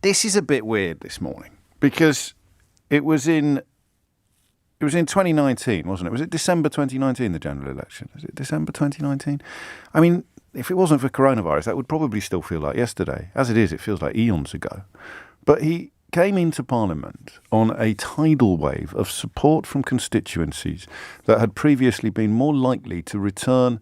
This is a bit weird this morning because it was in 2019, wasn't it? Was it December 2019, the general election? Is it December 2019? I mean, if it wasn't for coronavirus, that would probably still feel like yesterday. As it is, it feels like eons ago. But he came into Parliament on a tidal wave of support from constituencies that had previously been more likely to return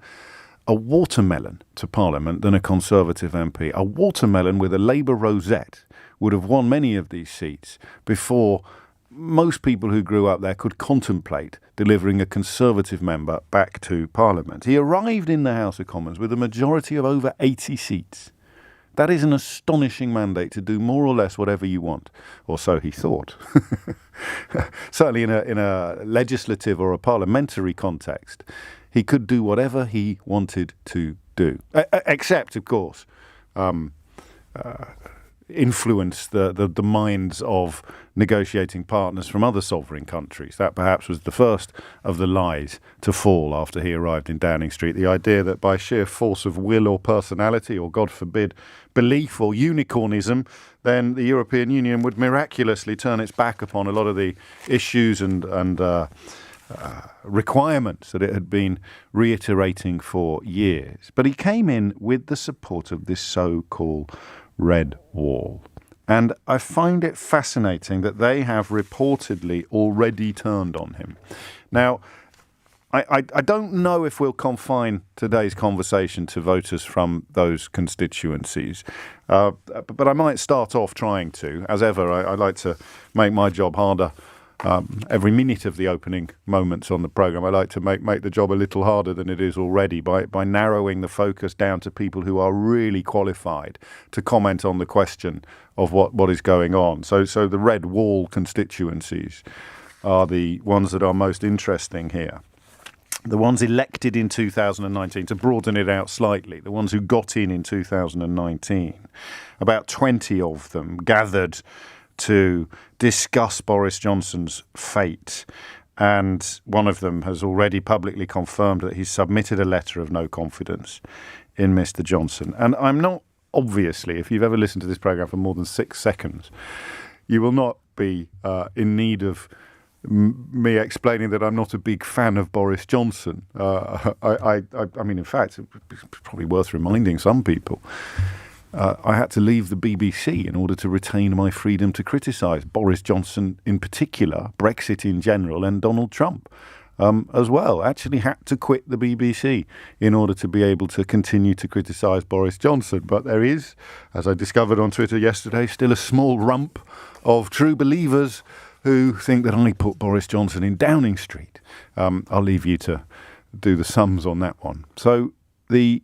a watermelon to Parliament than a Conservative MP. A watermelon with a Labour rosette would have won many of these seats before most people who grew up there could contemplate delivering a Conservative member back to Parliament. He arrived in the House of Commons with a majority of over 80 seats. That is an astonishing mandate to do more or less whatever you want, or so he thought. Certainly in a legislative or a parliamentary context, he could do whatever he wanted to do, except, of course, influence the minds of negotiating partners from other sovereign countries. That perhaps was the first of the lies to fall after he arrived in Downing Street. The idea that by sheer force of will or personality, or God forbid, belief or unicornism, then the European Union would miraculously turn its back upon a lot of the issues and requirements that it had been reiterating for years. But he came in with the support of this so-called Red Wall. And I find it fascinating that they have reportedly already turned on him. Now, I don't know if we'll confine today's conversation to voters from those constituencies, but I might start off trying to. As ever, I like to make my job harder. Every minute of the opening moments on the programme, I like to make the job a little harder than it is already by narrowing the focus down to people who are really qualified to comment on the question of what is going on. So the Red Wall constituencies are the ones that are most interesting here. The ones elected in 2019, to broaden it out slightly, the ones who got in 2019, about 20 of them gathered to discuss Boris Johnson's fate. And one of them has already publicly confirmed that he's submitted a letter of no confidence in Mr. Johnson. And I'm not, obviously, if you've ever listened to this programme for more than 6 seconds, you will not be in need of me explaining that I'm not a big fan of Boris Johnson. I mean, in fact, it's probably worth reminding some people. I had to leave the BBC in order to retain my freedom to criticise Boris Johnson in particular, Brexit in general, and Donald Trump as well. Actually had to quit the BBC in order to be able to continue to criticise Boris Johnson. But there is, as I discovered on Twitter yesterday, still a small rump of true believers who think that I put Boris Johnson in Downing Street. I'll leave you to do the sums on that one. So the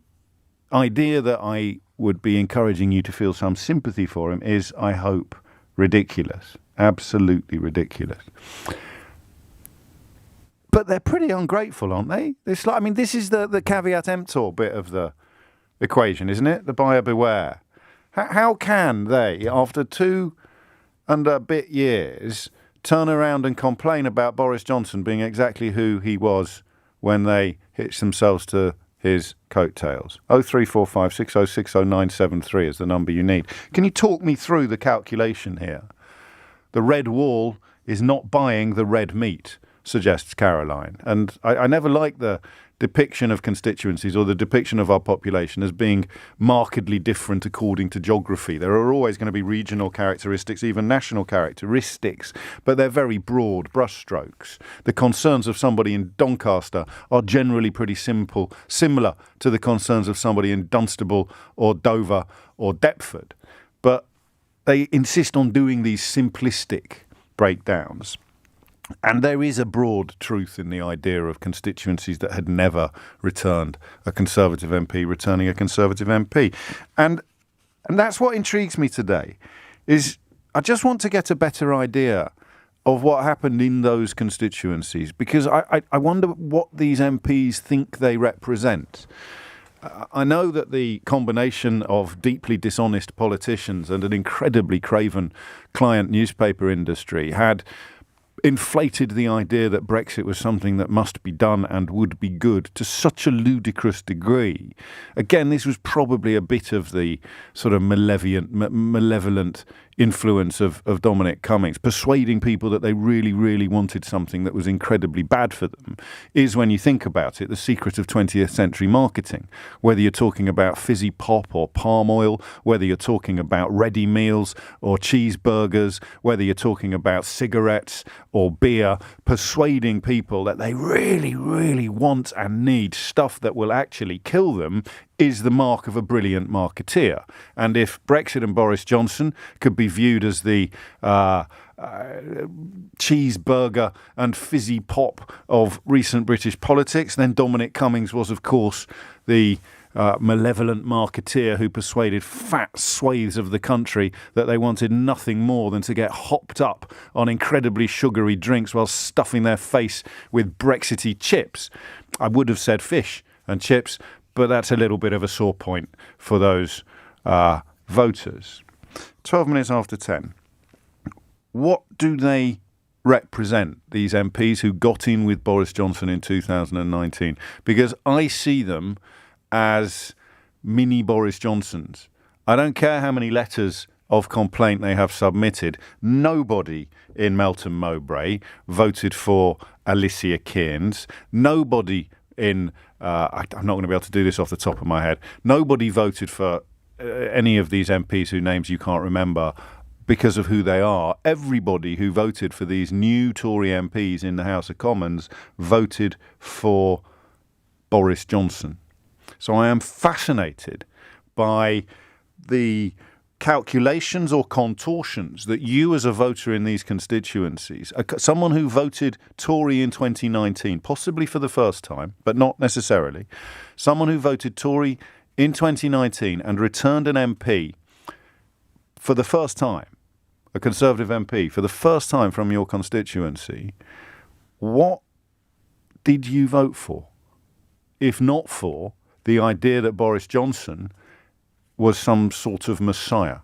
idea that I would be encouraging you to feel some sympathy for him is, I hope, ridiculous. Absolutely ridiculous. But they're pretty ungrateful, aren't they? It's like, I mean, this is the caveat emptor bit of the equation, isn't it? The buyer beware. How can they, after 2 and a bit years, turn around and complain about Boris Johnson being exactly who he was when they hitched themselves to his coattails? 0345 6060 973 is the number you need. Can you talk me through the calculation here? The Red Wall is not buying the red meat, suggests Caroline. And I never like the depiction of constituencies or the depiction of our population as being markedly different according to geography. There are always going to be regional characteristics, even national characteristics, but they're very broad brushstrokes. The concerns of somebody in Doncaster are generally pretty similar to the concerns of somebody in Dunstable or Dover or Deptford. But they insist on doing these simplistic breakdowns. And there is a broad truth in the idea of constituencies that had never returned a Conservative MP returning a Conservative MP. And that's what intrigues me today, is I just want to get a better idea of what happened in those constituencies, because I wonder what these MPs think they represent. I know that the combination of deeply dishonest politicians and an incredibly craven client newspaper industry had inflated the idea that Brexit was something that must be done and would be good to such a ludicrous degree. Again, this was probably a bit of the sort of malevolent influence of Dominic Cummings, persuading people that they really, really wanted something that was incredibly bad for them, is, when you think about it, the secret of 20th century marketing. Whether you're talking about fizzy pop or palm oil, whether you're talking about ready meals or cheeseburgers, whether you're talking about cigarettes or beer, persuading people that they really, really want and need stuff that will actually kill them is the mark of a brilliant marketeer. And if Brexit and Boris Johnson could be viewed as the cheeseburger and fizzy pop of recent British politics, then Dominic Cummings was, of course, the malevolent marketeer who persuaded fat swathes of the country that they wanted nothing more than to get hopped up on incredibly sugary drinks while stuffing their face with Brexity chips. I would have said fish and chips, but that's a little bit of a sore point for those voters. 12 minutes after 10. What do they represent, these MPs who got in with Boris Johnson in 2019? Because I see them as mini Boris Johnsons. I don't care how many letters of complaint they have submitted. Nobody in Melton Mowbray voted for Alicia Kearns. Nobody in I'm not going to be able to do this off the top of my head. Nobody voted for any of these MPs whose names you can't remember because of who they are. Everybody who voted for these new Tory MPs in the House of Commons voted for Boris Johnson. So I am fascinated by the calculations or contortions that you as a voter in these constituencies, someone who voted Tory in 2019, possibly for the first time, but not necessarily, someone who voted Tory in 2019 and returned an MP for the first time, a Conservative MP for the first time from your constituency, what did you vote for? If not for the idea that Boris Johnson was some sort of messiah.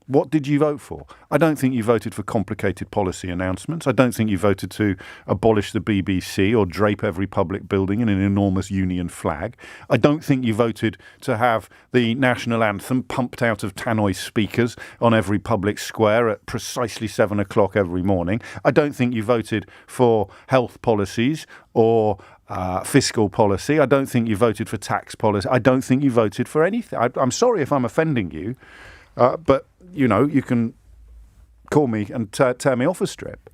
What did you vote for? I don't think you voted for complicated policy announcements. I don't think you voted to abolish the BBC or drape every public building in an enormous union flag. I don't think you voted to have the national anthem pumped out of tannoy speakers on every public square at precisely 7 o'clock every morning. I don't think you voted for health policies or fiscal policy. I don't think you voted for tax policy. I don't think you voted for anything. I'm sorry if I'm offending you, but, you know, you can call me and tear me off a strip.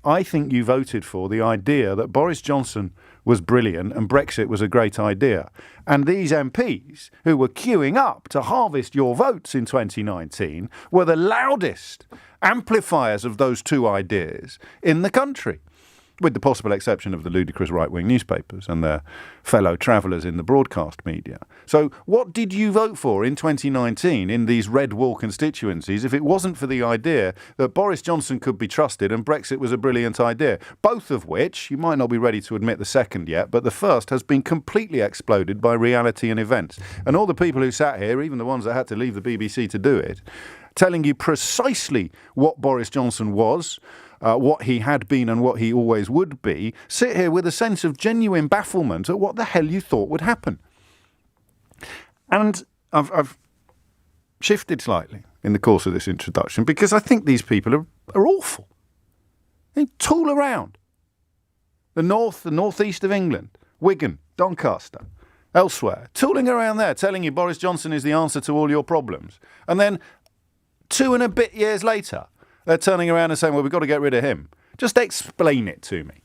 I think you voted for the idea that Boris Johnson was brilliant and Brexit was a great idea. And these MPs who were queuing up to harvest your votes in 2019 were the loudest amplifiers of those two ideas in the country, with the possible exception of the ludicrous right-wing newspapers and their fellow travellers in the broadcast media. So what did you vote for in 2019 in these red wall constituencies if it wasn't for the idea that Boris Johnson could be trusted and Brexit was a brilliant idea? Both of which, you might not be ready to admit the second yet, but the first has been completely exploded by reality and events. And all the people who sat here, even the ones that had to leave the BBC to do it, telling you precisely what Boris Johnson was, what he had been and what he always would be, sit here with a sense of genuine bafflement at what the hell you thought would happen. And I've shifted slightly in the course of this introduction because I think these people are awful. They tool around the northeast of England, Wigan, Doncaster, elsewhere, tooling around there, telling you Boris Johnson is the answer to all your problems. And then 2 and a bit years later, they're turning around and saying, well, we've got to get rid of him. Just explain it to me.